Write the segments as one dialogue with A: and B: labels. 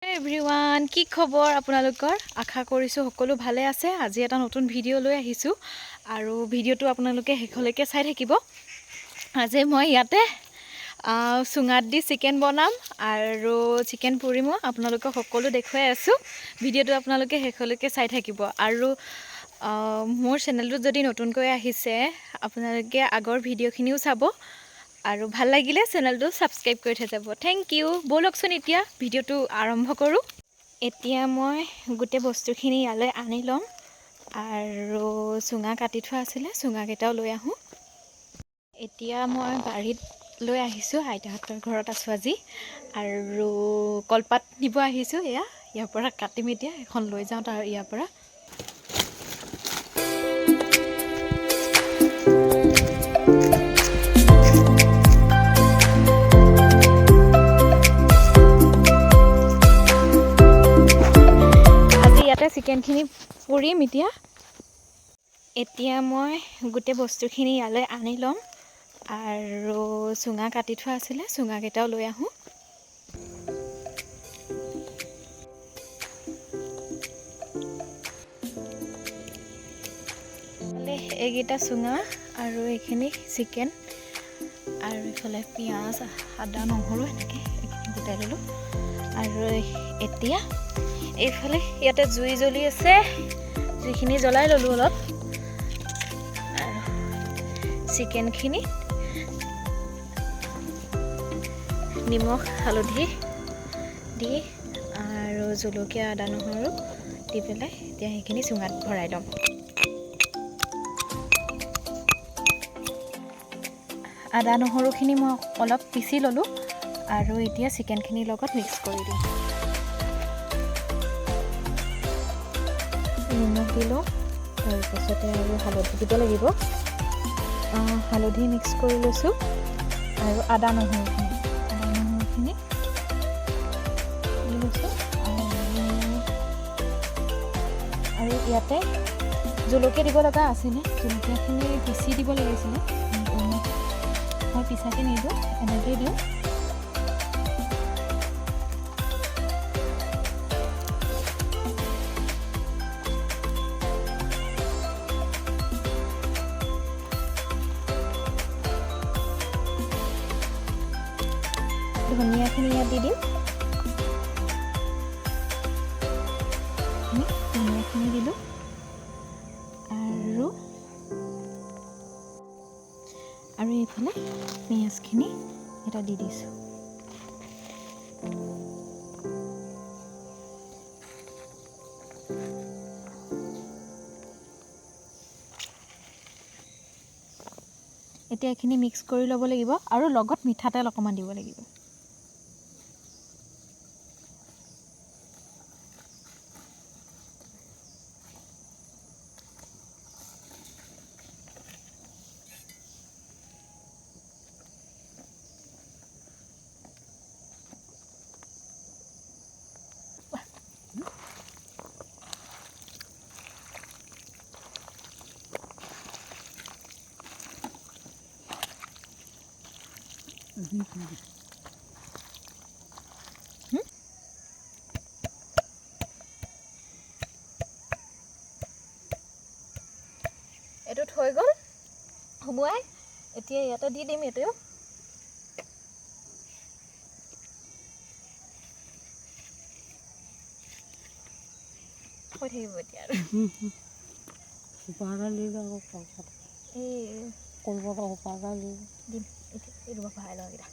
A: Everyone কি খবৰ আপোনালোকৰ আশা কৰিছোঁ সকলো ভালে আছে। আজি এটা নতুন ভিডিঅ' লৈ আহিছোঁ আৰু ভিডিঅ'টো আপোনালোকে শেষলৈকে চাই থাকিব। আজি মই ইয়াতে চুঙাত দি চিকেন বনাম আৰু চিকেন পুৰি মই আপোনালোকক সকলো দেখুৱাই আছোঁ। ভিডিঅ'টো আপোনালোকে শেষলৈকে চাই থাকিব আৰু মোৰ চেনেলটোত যদি নতুনকৈ আহিছে আপোনালোকে আগৰ ভিডিঅ'খিনিও চাব আৰু ভাল লাগিলে চেনেলটো সাবস্ক্ৰাইব কৰি থৈ যাব। Thank U. বলকচোন এতিয়া ভিডিঅ'টো আৰম্ভ কৰোঁ। এতিয়া মই গোটেই বস্তুখিনি ইয়ালৈ আনি ল'ম আৰু চুঙা কাটি থোৱা আছিলে চুঙাকেইটাও লৈ আহোঁ। এতিয়া মই বাৰীত লৈ আহিছোঁ, আইতাহঁতৰ ঘৰত আছোঁ আজি আৰু কলপাত নিব আহিছোঁ। ইয়াৰ পৰা কাটিম, এতিয়া এখন লৈ যাওঁ তাৰ ইয়াৰ পৰা। চিকেনখিনি পুৰিম এতিয়া মই গোটেই বস্তুখিনি ইয়ালৈ আনি ল'ম আৰু চুঙা কাটি থোৱা আছিলে চুঙাকেইটাও লৈ আহোঁ। এইকেইটা চুঙা আৰু এইখিনি চিকেন আৰু এইফালে পিঁয়াজ আদা নহৰু এনেকৈ এইখিনি গোটাই ল'লোঁ আৰু এতিয়া এইফালে ইয়াতে জুই জ্বলি আছে, জুইখিনি জ্বলাই ল'লোঁ অলপ আৰু চিকেনখিনি নিমখ হালধি দি আৰু জলকীয়া আদা নহৰু দি পেলাই এতিয়া সেইখিনি চুঙাত ভৰাই ল'ম। আদা নহৰুখিনি মই অলপ পিচি ল'লোঁ আৰু এতিয়া চিকেনখিনিৰ লগত মিক্স কৰি দিম। নিমখ দিলোঁ, তাৰপাছতে আৰু হালধি দিব লাগিব। হালধি মিক্স কৰি লৈছোঁ আৰু আদা নহৰুখিনি দি লৈছোঁ আৰু ইয়াতে জলকীয়া দিব লগা আছিলে, জলকীয়াখিনি পিচি দিব লাগিছিলে, মই পিছাকৈ নিদিওঁ, এনেকৈয়ে দিওঁ। ধনিয়াখিনি ইয়াত দি দিম, ধনিয়াখিনি দিলোঁ আৰু এইফালে পিঁয়াজখিনি এটা দি দিছোঁ। এতিয়া এইখিনি মিক্স কৰি ল'ব লাগিব আৰু লগত মিঠাতেল অকণমান দিব লাগিব। এইটো থৈ গ'ল সুমুৱাই, এতিয়া ইয়াতে দি দিম। এইটোও থৈ থাকিব এতিয়া আৰু দিম। এইটো ভৰাই লওঁ এতিয়া।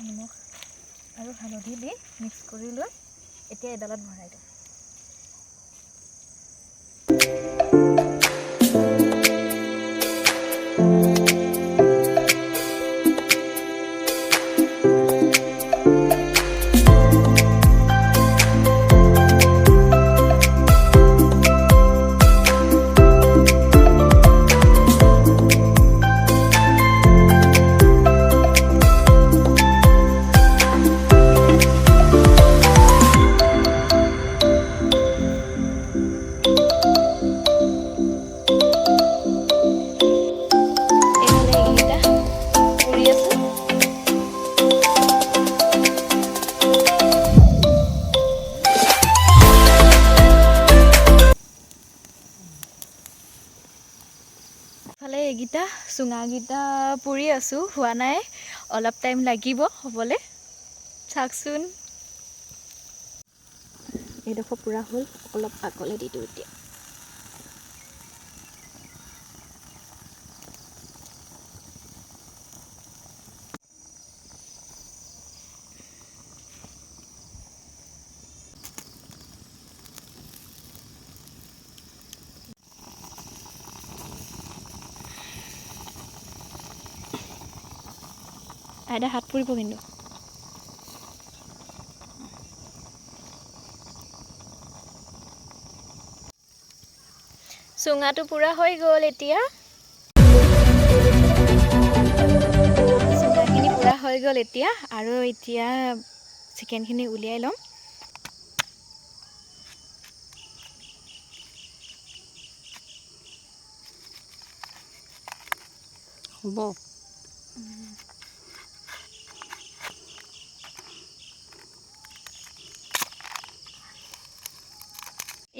A: নিমখ আৰু হালধি দি মিক্স কৰি লৈ এতিয়া এডালত ভৰাই দিওঁ। চুঙাকেইটা পুৰি আছোঁ, হোৱা নাই, অলপ টাইম লাগিব হ'বলৈ। চাওকচোন, এইডোখৰ পুৰা হ'ল, অলপ আগলৈ দি দিওঁ এতিয়া। আইতা হাত পুৰিব কিন্তু। চুঙাটো পুৰা হৈ গ'ল এতিয়া। চুঙাখিনি পুৰা হৈ গ'ল এতিয়া, আৰু এতিয়া চিকেনখিনি উলিয়াই ল'ম।
B: হ'ব।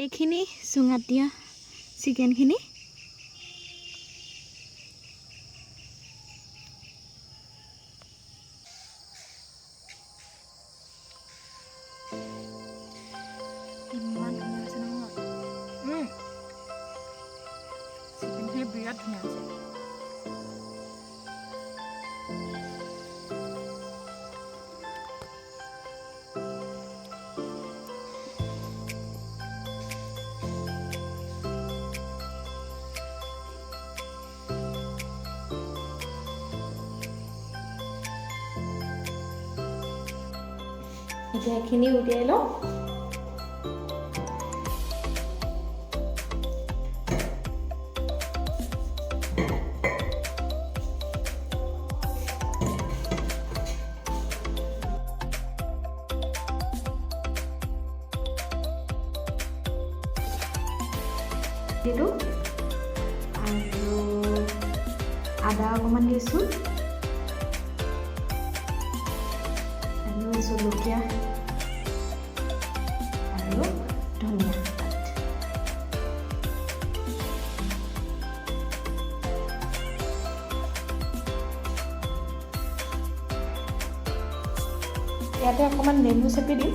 A: এইখিনি চুঙাত দিয়া চিকেনখিনি ইমান ধুনীয়া হৈছে নহয়। চিকেনখিনি বিৰাট ধুনীয়া হৈছে। এতিয়া এইখিনি উলিয়াই লওঁ। দিলোঁ আৰু আদা অকণমান দিছোঁ আৰু জলকীয়া আৰু ধনিয়া পাত। ইয়াতে অকণমান নেমু চেপি দিম।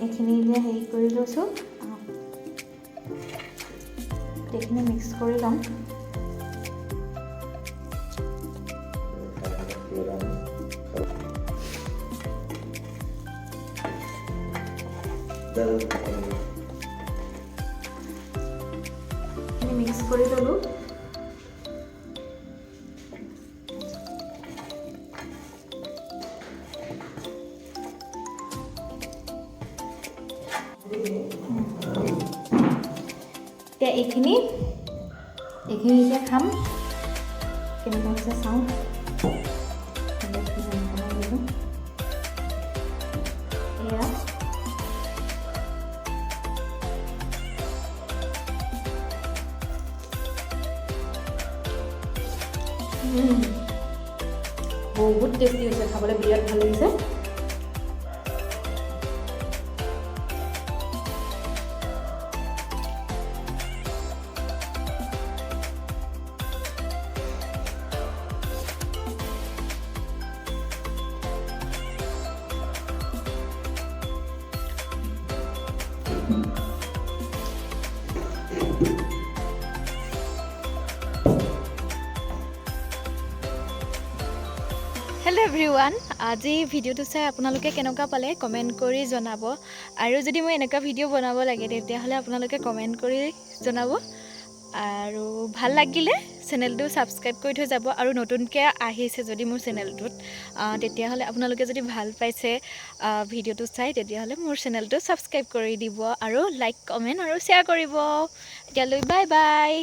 A: এইখিনি এতিয়া হেৰি কৰি লৈছোঁ, এইখিনি মিক্স কৰি ল'ম। মিক্স কৰি ল'লোঁ। এতিয়া এইখিনি এতিয়া খাম, কেনেকুৱা হৈছে চাওঁ। এয়া বহুত টেষ্টি হৈছে, খাবলৈ বিৰাট ভাল লাগিছে। হেল্ল' এভৰিৱান, আজি ভিডিঅ'টো চাই আপোনালোকে কেনেকুৱা পালে কমেণ্ট কৰি জনাব। আৰু যদি মই এনেকুৱা ভিডিঅ' বনাব লাগে তেতিয়াহ'লে আপোনালোকে কমেণ্ট কৰি জনাব। আৰু ভাল লাগিলে চেনেলটো ছাবস্ক্ৰাইব কৰি থৈ যাব। আৰু নতুনকৈ আহিছে যদি মোৰ চেনেলটোত, তেতিয়াহ'লে আপোনালোকে যদি ভাল পাইছে ভিডিঅ'টো চাই, তেতিয়াহ'লে মোৰ চেনেলটো ছাবস্ক্ৰাইব কৰি দিব আৰু লাইক কমেণ্ট আৰু শ্বেয়াৰ কৰিব। এতিয়ালৈ বাই বাই।